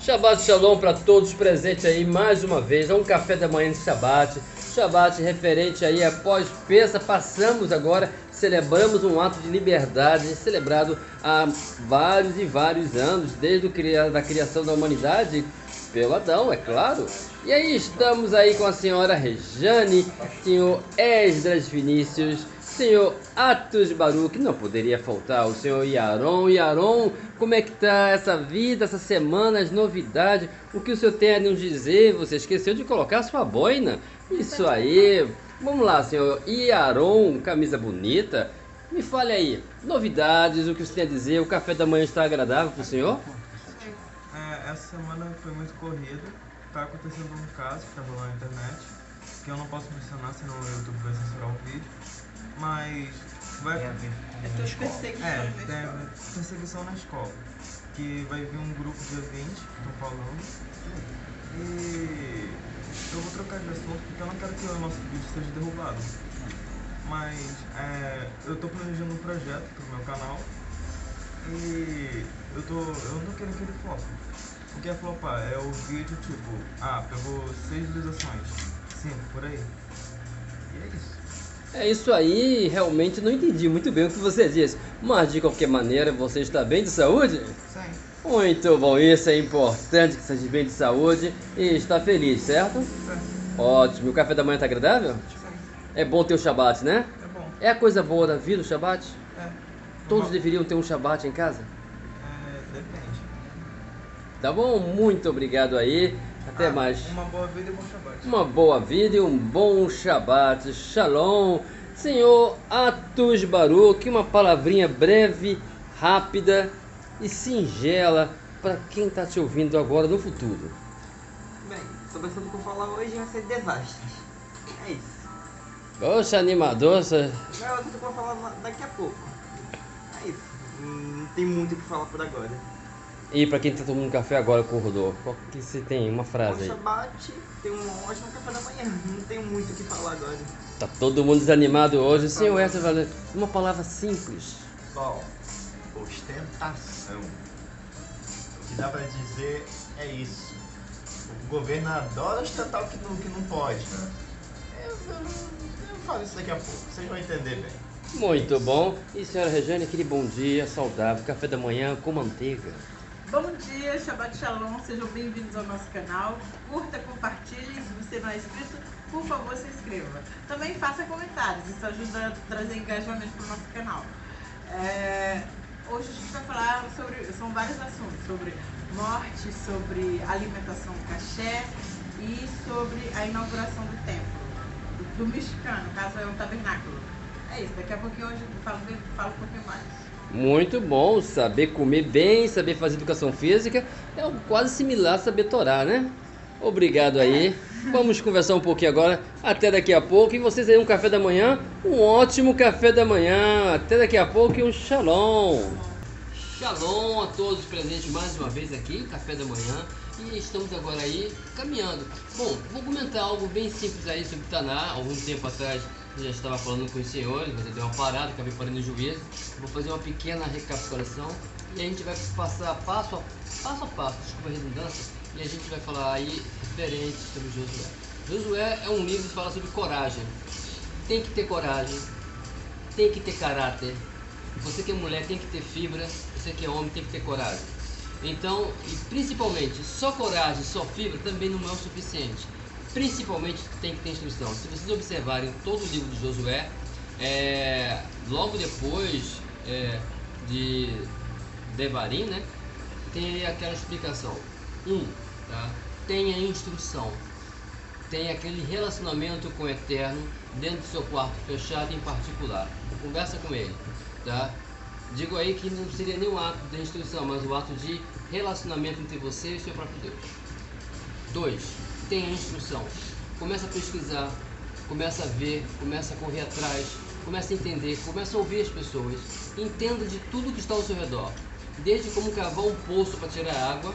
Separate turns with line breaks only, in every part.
Shabbat Shalom para todos presentes aí mais uma vez. É um café da manhã de Shabbat. Shabbat referente aí após Pêssah. Passamos agora, celebramos um ato de liberdade celebrado há vários e vários anos, desde a criação da humanidade pelo Adão, é claro. E aí estamos aí com a senhora Rejane, senhor Esdras Vinícius, senhor Atos Baruch, não poderia faltar o senhor Yaron. Yaron, como é que tá essa vida, essa semana, as novidades, o que o senhor tem a nos dizer? Você esqueceu de colocar a sua boina? Isso aí, vamos lá, senhor Yaron, camisa bonita, me fale aí, novidades, o que você tem a dizer, o café da manhã está agradável para o senhor?
Essa semana foi muito corrida, tá acontecendo um caso que tá rolando na internet, que eu não posso mencionar, senão o YouTube vai censurar o vídeo. Mas vai tem perseguição na escola. Que vai vir um grupo de eventos que estão falando. E eu vou trocar de assunto porque eu não quero que o nosso vídeo seja derrubado. Mas eu tô planejando um projeto pro meu canal. E eu não tô querendo que ele flope. O que é flopar? É o vídeo tipo, pegou 6 visualizações, 5 por aí. E é isso.
É isso aí, realmente não entendi muito bem o que você disse, mas de qualquer maneira você está bem de saúde?
Sim.
Muito bom, isso é importante que você esteja bem de saúde e está feliz, certo?
Sim.
Ótimo, o café da manhã está agradável?
Sim.
É bom ter o Shabat, né?
É bom.
É a coisa boa da vida o Shabat?
É.
Todos deveriam ter um Shabat em casa?
Depende.
Tá bom? Muito obrigado aí. Até mais.
Uma boa vida e bom Shabbat.
Uma boa vida e um bom Shabbat. Shalom. Senhor Atos Baruch, uma palavrinha breve, rápida e singela para quem está te ouvindo agora no futuro.
Bem, sobre o assunto que eu vou falar hoje vai ser desastres. É isso.
Poxa, animador.
Não é o assunto que eu vou falar daqui a pouco. É isso. Não tem muito o que falar por agora.
E para quem está tomando café agora, acordou, qual que você tem? Uma frase
Bom
aí.
Shabbat, tem um ótimo café da manhã. Não tenho muito o que falar agora.
Tá todo mundo desanimado hoje. Senhor, essa vale uma palavra simples.
Bom, ostentação. O que dá pra dizer é isso. O governo adora ostentar o que não pode, né? Eu falo isso daqui a pouco, vocês vão entender bem.
Muito bom. E senhora Rejane, aquele bom dia saudável, café da manhã com manteiga.
Bom dia, Shabbat Shalom, sejam bem-vindos ao nosso canal. Curta, compartilhe, se você não é inscrito, por favor se inscreva. Também faça comentários, isso ajuda a trazer engajamento para o nosso canal. Hoje a gente vai falar são vários assuntos, sobre morte, sobre alimentação caché e sobre a inauguração do templo, do mexicano, no caso é um tabernáculo. É isso, daqui a pouquinho hoje eu falo um pouquinho mais.
Muito bom, saber comer bem, saber fazer educação física, é quase similar a saber torar, né? Obrigado aí, vamos conversar um pouquinho agora, até daqui a pouco, e vocês aí um café da manhã, um ótimo café da manhã, até daqui a pouco e um shalom. Shalom a todos presentes mais uma vez aqui, café da manhã, e estamos agora aí caminhando. Bom, vou comentar algo bem simples aí sobre Taná. Algum tempo atrás eu já estava falando com os senhores, mas eu dei uma parada, acabei parando em juízo. Vou fazer uma pequena recapitulação e a gente vai passar passo a passo, desculpa a redundância, e a gente vai falar aí referente sobre Josué. Josué é um livro que fala sobre coragem. Tem que ter coragem, tem que ter caráter. Você que é mulher tem que ter fibra, você que é homem tem que ter coragem. Então, e principalmente, só coragem, só fibra também não é o suficiente. Principalmente tem que ter instrução. Se vocês observarem todo o livro de Josué, logo depois de Devarim, né, tem aquela explicação. Tenha instrução. Tenha aquele relacionamento com o Eterno dentro do seu quarto fechado em particular. Conversa com ele, tá? Digo aí que não seria nem o ato de instrução, mas o ato de relacionamento entre você e o seu próprio Deus. 2. Tenha instrução. Começa a pesquisar, começa a ver, começa a correr atrás, começa a entender, começa a ouvir as pessoas. Entenda de tudo que está ao seu redor. Desde como cavar um poço para tirar água,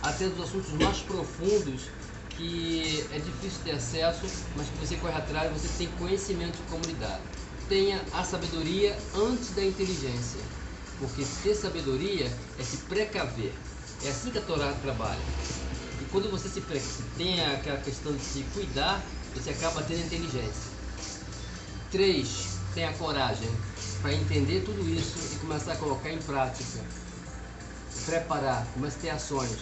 até dos assuntos mais profundos que é difícil ter acesso, mas que você corre atrás, você tem conhecimento de como lidar. Tenha a sabedoria antes da inteligência, porque ter sabedoria é se precaver. É assim que a Torá trabalha. E quando você tem aquela questão de se cuidar, você acaba tendo inteligência. 3. Tenha coragem para entender tudo isso e começar a colocar em prática. Preparar, comece a ter ações,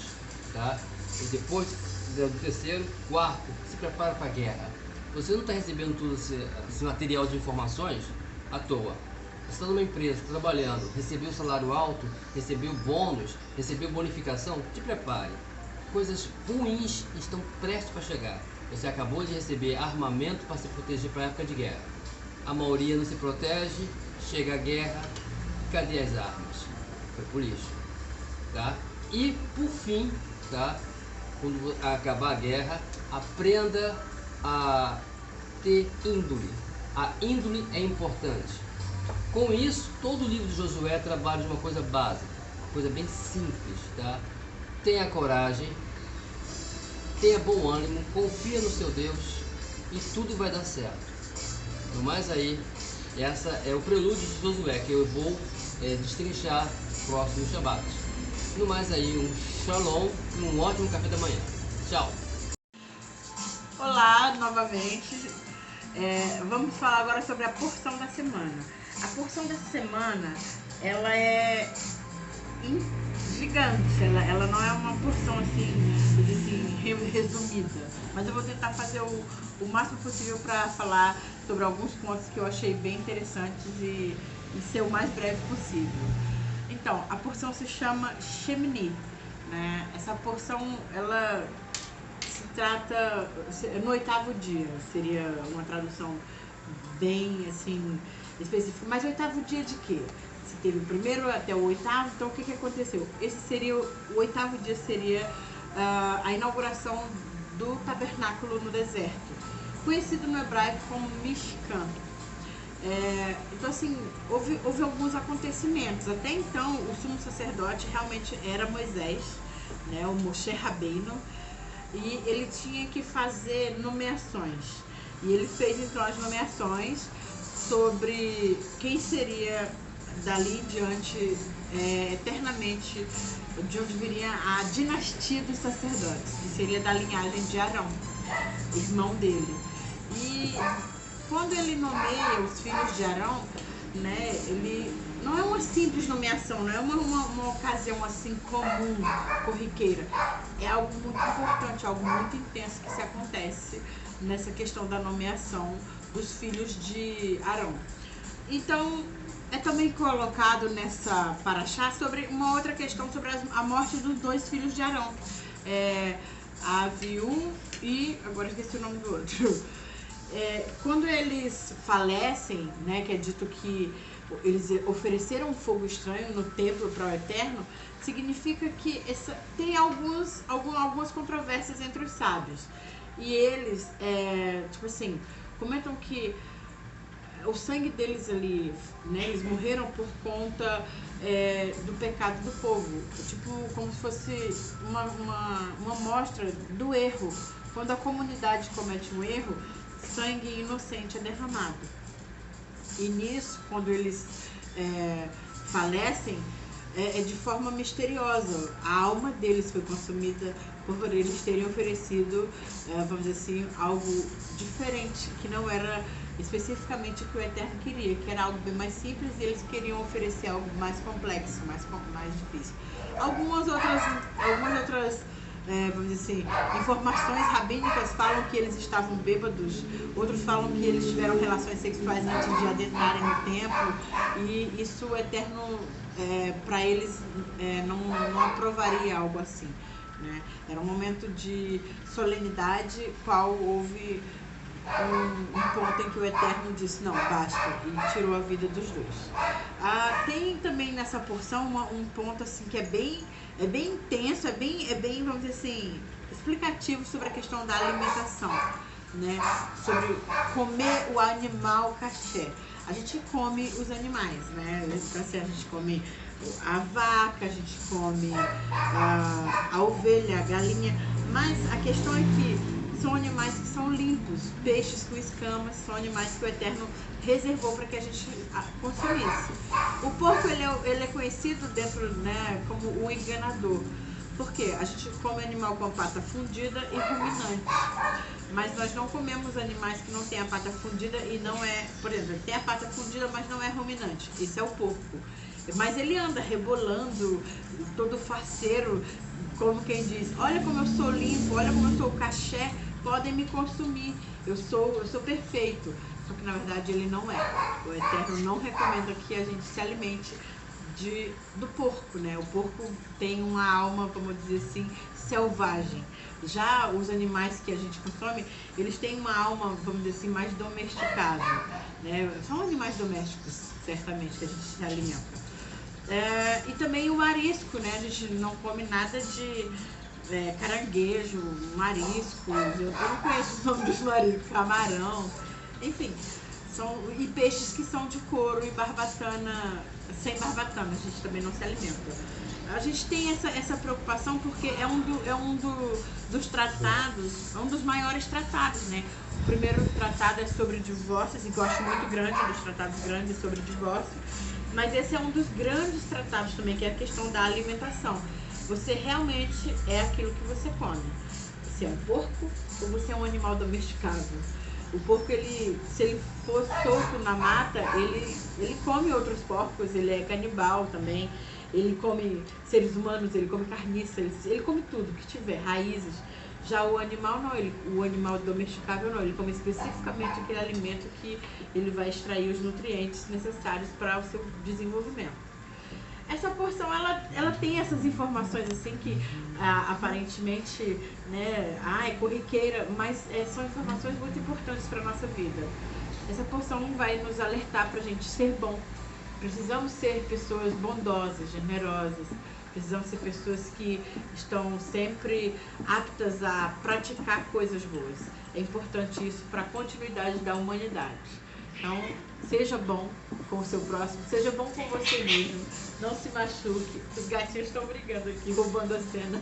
tá? E depois do terceiro, 4, se prepara para a guerra. Você não está recebendo todo esse material de informações à toa. Você está numa empresa, trabalhando, recebeu salário alto, recebeu bônus, recebeu bonificação, te prepare. Coisas ruins estão prestes para chegar. Você acabou de receber armamento para se proteger para a época de guerra. A maioria não se protege, chega a guerra, cadê as armas? Foi por isso, tá? E por fim, tá? Quando acabar a guerra, aprenda a ter índole. A índole é importante. Com isso, todo o livro de Josué trabalha de uma coisa básica, coisa bem simples, tá? Tenha coragem, tenha bom ânimo, confia no seu Deus e tudo vai dar certo. No mais aí, essa é o prelúdio de Josué, que eu vou destrinchar próximo Shabat. No mais aí, um shalom e um ótimo café da manhã. Tchau!
Olá, novamente. Vamos falar agora sobre a porção da semana. A porção dessa semana, ela é gigante, ela não é uma porção assim, resumida, mas eu vou tentar fazer o máximo possível para falar sobre alguns pontos que eu achei bem interessantes e ser o mais breve possível. Então, a porção se chama Shemini, né? Essa porção, ela se trata no 8º dia, seria uma tradução bem assim específica. Mas o 8º dia de quê? Se teve o primeiro até o 8º, então o que aconteceu? Esse seria o 8º dia, seria a inauguração do tabernáculo no deserto, conhecido no hebraico como Mishkan. Então assim, houve alguns acontecimentos. Até então o sumo sacerdote realmente era Moisés, né, o Moshe Rabbeinu, e ele tinha que fazer nomeações. E ele fez então as nomeações sobre quem seria dali em diante, eternamente, de onde viria a dinastia dos sacerdotes, que seria da linhagem de Arão, irmão dele. E quando ele nomeia os filhos de Arão, né, ele não é uma simples nomeação, não é uma ocasião assim comum, corriqueira. É algo muito importante, algo muito intenso que se acontece nessa questão da nomeação dos filhos de Arão. Então, é também colocado nessa paraxá sobre uma outra questão sobre a morte dos 2 filhos de Arão, Aviú e agora esqueci o nome do outro. Quando eles falecem, né, que é dito que eles ofereceram um fogo estranho no templo para o Eterno, significa que tem algumas controvérsias entre os sábios. E eles, tipo assim, comentam que o sangue deles ali, né, eles morreram por conta do pecado do povo. Tipo, como se fosse uma amostra do erro. Quando a comunidade comete um erro, sangue inocente é derramado. E nisso, quando eles falecem, de forma misteriosa. A alma deles foi consumida por eles terem oferecido, vamos dizer assim, algo diferente, que não era especificamente o que o Eterno queria, que era algo bem mais simples, e eles queriam oferecer algo mais complexo, mais difícil. Algumas outras vamos dizer assim, informações rabínicas falam que eles estavam bêbados, outros falam que eles tiveram relações sexuais antes de adentrarem no templo, e isso o Eterno, para eles, não aprovaria algo assim, né? Era um momento de solenidade, qual houve um ponto em que o Eterno disse, não, basta, e tirou a vida dos 2. Tem também nessa porção um ponto assim que é bem intenso, é bem, vamos dizer assim, explicativo sobre a questão da alimentação, né? Sobre comer o animal kasher. A gente come os animais, né? A gente come a vaca, a gente come a ovelha, a galinha, mas a questão é que são animais que são limpos, peixes com escamas, são animais que o Eterno reservou para que a gente consumisse. O porco ele é conhecido dentro, né, como o enganador, Porque a gente come animal com a pata fundida e ruminante. Mas nós não comemos animais que não têm a pata fundida e não é... Por exemplo, tem a pata fundida, mas não é ruminante. Esse é o porco. Mas ele anda rebolando, todo faceiro, como quem diz, olha como eu sou limpo, olha como eu sou caché, podem me consumir, eu sou perfeito. Só que na verdade ele não é. O Eterno não recomenda que a gente se alimente do porco, né? O porco tem uma alma, vamos dizer assim, selvagem. Já os animais que a gente consome, eles têm uma alma, vamos dizer assim, mais domesticada, né? São animais domésticos, certamente, que a gente se alimenta. E também o marisco, né? A gente não come nada de caranguejo, marisco, eu não conheço o nome dos mariscos, camarão, enfim. E peixes que são de couro e barbatana, sem barbatana, a gente também não se alimenta. A gente tem essa preocupação porque é um dos tratados, é um dos maiores tratados, né? O primeiro tratado é sobre divórcio, assim, que eu acho muito grande, um dos tratados grandes sobre divórcio, mas esse é um dos grandes tratados também, que é a questão da alimentação. Você realmente é aquilo que você come. Você é um porco ou você é um animal domesticado? O porco, se ele for solto na mata, ele come outros porcos, ele é canibal também, ele come seres humanos, ele come carniça, ele come tudo que tiver, raízes. Já o animal não, o animal domesticável não, ele come especificamente aquele alimento que ele vai extrair os nutrientes necessários para o seu desenvolvimento. Essa porção, ela tem essas informações assim que aparentemente, né, é corriqueira, mas são informações muito importantes para a nossa vida. Essa porção vai nos alertar para a gente ser bom. Precisamos ser pessoas bondosas, generosas. Precisamos ser pessoas que estão sempre aptas a praticar coisas boas. É importante isso para a continuidade da humanidade. Então, seja bom com o seu próximo, seja bom com você mesmo. Não se machuque. Os gatinhos estão brigando aqui, roubando a cena.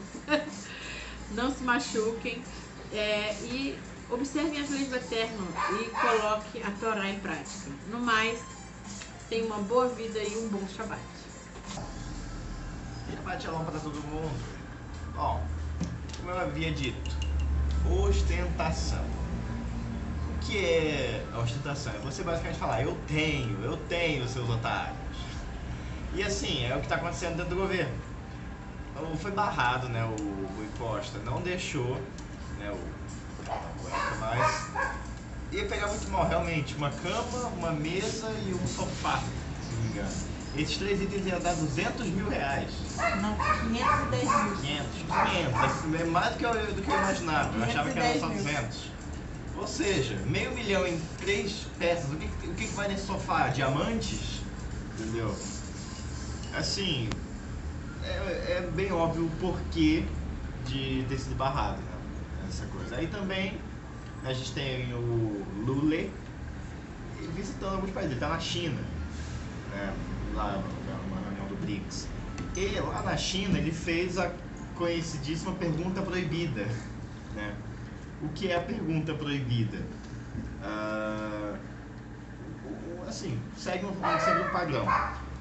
Não se machuquem. E observem as leis do Eterno e coloque a Torá em prática. No mais, tenha uma boa vida e um bom Shabbat.
Shabbat Shalom para todo mundo. Bom, como eu havia dito, ostentação. O que é a ostentação? É você basicamente falar, eu tenho, seus otários. E assim, é o que está acontecendo dentro do governo. Foi barrado, né, o Rui Costa não deixou, né, mas ia pegar muito mal, realmente, uma cama, uma mesa e um sofá, se não me engano. Esses 3 itens iam dar R$200 mil.
Não, 510 mil.
500, é mais do que eu imaginava, eu achava que era só 200. Ou seja, R$500 mil em 3 peças, o que vai nesse sofá? Diamantes? Entendeu? Assim, é bem óbvio o porquê de ter sido barrado, né? Essa coisa. Aí também a gente tem o Lula visitando alguns países. Ele está na China, né? Lá numa reunião do BRICS. E lá na China ele fez a conhecidíssima pergunta proibida, né? O que é a pergunta proibida? Assim, segue um padrão.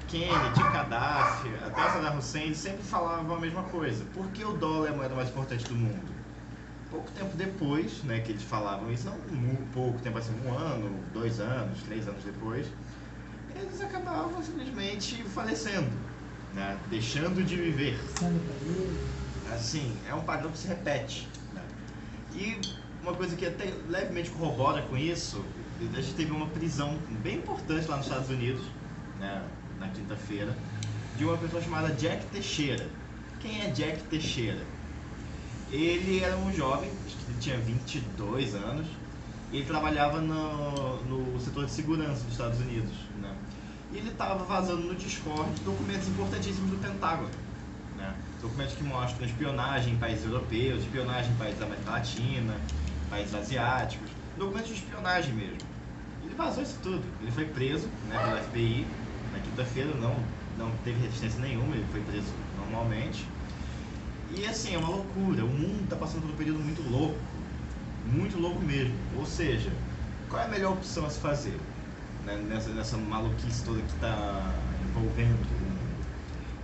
Kennedy, Gaddafi, até Saddam Hussein sempre falavam a mesma coisa. Por que o dólar é a moeda mais importante do mundo? Pouco tempo depois, né, que eles falavam isso, não pouco tempo, assim, 1 ano, 2 anos, 3 anos depois, eles acabavam simplesmente falecendo, né, deixando de viver. Assim, é um padrão que se repete, né? E uma coisa que até levemente corrobora com isso, a gente teve uma prisão bem importante lá nos Estados Unidos, né, na quinta-feira, de uma pessoa chamada Jack Teixeira. Quem é Jack Teixeira? Ele era um jovem, acho que ele tinha 22 anos, e ele trabalhava no setor de segurança dos Estados Unidos, né? E ele estava vazando no Discord documentos importantíssimos do Pentágono, né? Documentos que mostram espionagem em países europeus, espionagem em países da América Latina, países asiáticos, documentos de espionagem mesmo. Ele vazou isso tudo. Ele foi preso, né, pelo FBI na quinta-feira, não teve resistência nenhuma, ele foi preso normalmente. E assim, é uma loucura, o mundo está passando por um período muito louco mesmo. Ou seja, qual é a melhor opção a se fazer, né, nessa maluquice toda que está envolvendo todo mundo?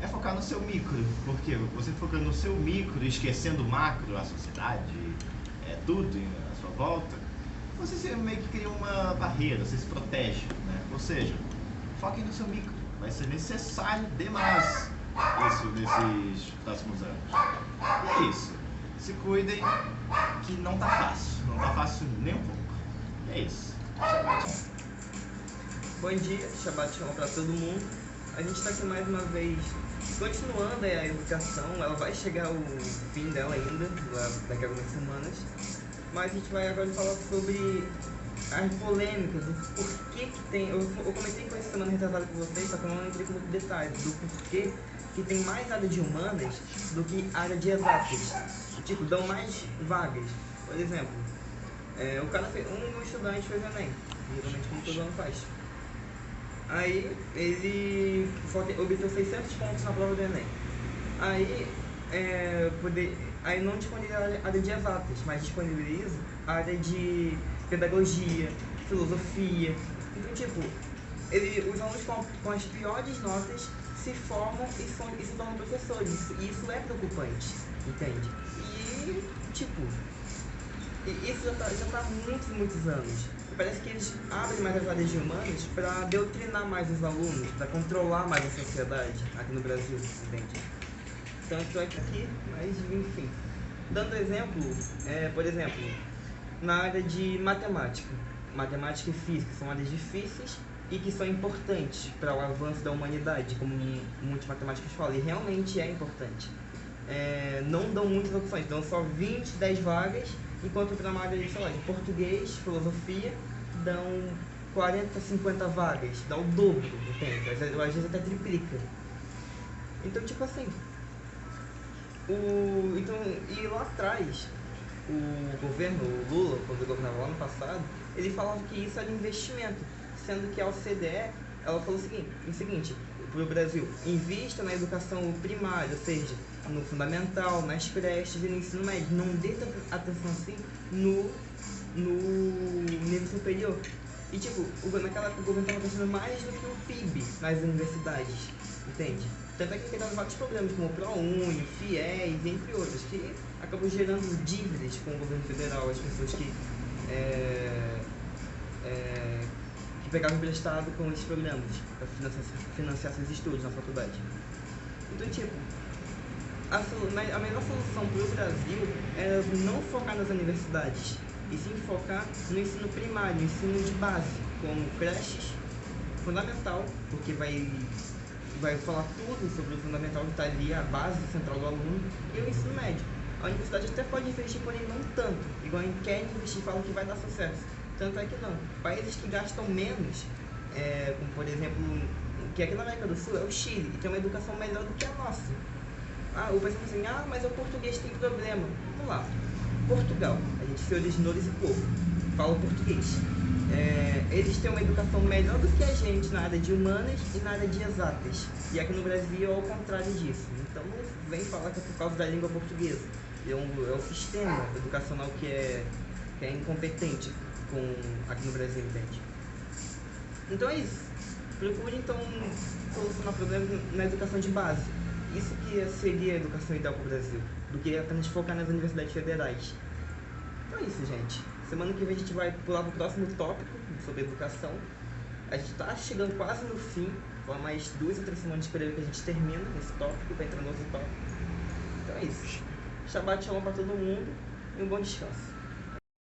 é focar no seu micro. Porque você focando no seu micro, esquecendo o macro, a sociedade, tudo à sua volta, você meio que cria uma barreira, você se protege, né? Ou seja, foquem no seu micro. Vai ser necessário demais isso nesses próximos anos. E é isso. Se cuidem, que não tá fácil. Não tá fácil nem um pouco. E é isso.
Bom dia, Shabbat Shalom para todo mundo. A gente está aqui mais uma vez continuando a educação. Ela vai chegar ao fim dela ainda, daqui a algumas semanas. Mas a gente vai agora falar sobre as polêmicas, o porquê que tem... Eu comentei com essa semana retrasada com vocês, só que eu não entrei com muito detalhe do porquê que tem mais área de humanas do que área de exatas. Tipo, dão mais vagas. Por exemplo, o cara fez, um estudante fez o Enem, geralmente como todo ano faz. Aí ele obteve 600 pontos na prova do Enem. Aí não disponibiliza a área de exatas, mas disponibiliza a área de pedagogia, filosofia. Então, tipo, os alunos com as piores notas se formam e se tornam professores. E isso é preocupante, entende? E, tipo, isso já tá há muitos anos. Parece que eles abrem mais as áreas de humanas para doutrinar mais os alunos, para controlar mais a sociedade aqui no Brasil, entende? Tanto é que aqui, mas enfim. Dando exemplo, por exemplo, na área de matemática e física, são áreas difíceis e que são importantes para o avanço da humanidade, como muitos matemáticos falam, e realmente é importante. Não dão muitas opções, dão só 20, 10 vagas, enquanto para uma área de, sei lá, de português, filosofia, dão 40, 50 vagas, dá o dobro, entende? Às vezes até triplica. Então, tipo assim, e lá atrás, o governo, o Lula, quando governava lá no passado, ele falava que isso era investimento, sendo que a OCDE, ela falou o seguinte, para o Brasil, invista na educação primária, ou seja, no fundamental, nas creches e no ensino médio, não dê tanta atenção assim no nível superior. E tipo, naquela época o governo estava gastando mais do que o PIB nas universidades, entende? Tanto é que criaram vários problemas, como o ProUni, FIES, entre outros, que acabam gerando dívidas com o governo federal, as pessoas que pegavam emprestado com esses programas para financiar seus estudos na faculdade. Então, tipo, a melhor solução para o Brasil é não focar nas universidades, e sim focar no ensino primário, no ensino de base, como creches, fundamental, porque vai falar tudo sobre o fundamental que está ali, a base central do aluno, e o ensino médio. A universidade até pode investir, porém não tanto, igual em quer investir, fala que vai dar sucesso. Tanto é que não. Países que gastam menos, como por exemplo, que aqui na América do Sul é o Chile, e tem uma educação melhor do que a nossa. O pessoal assim, mas o português tem problema. Vamos lá. Portugal, a gente se originou desse povo, fala português. Eles têm uma educação melhor do que a gente na área de humanas e na área de exatas. E aqui no Brasil é ao contrário disso. Então não vem falar que é por causa da língua portuguesa. É o sistema educacional que é incompetente aqui no Brasil, entende? Então é isso. Procure então solucionar problemas na educação de base. Isso que seria a educação ideal para o Brasil, do que apenas focar nas universidades federais. Então é isso, gente. Semana que vem a gente vai pular para o próximo tópico sobre educação. A gente está chegando quase no fim, só mais 2 ou 3 semanas de período que a gente termina esse tópico, para entrar no outro tópico. Então é isso. Shabbat Shalom para todo mundo e um bom descanso.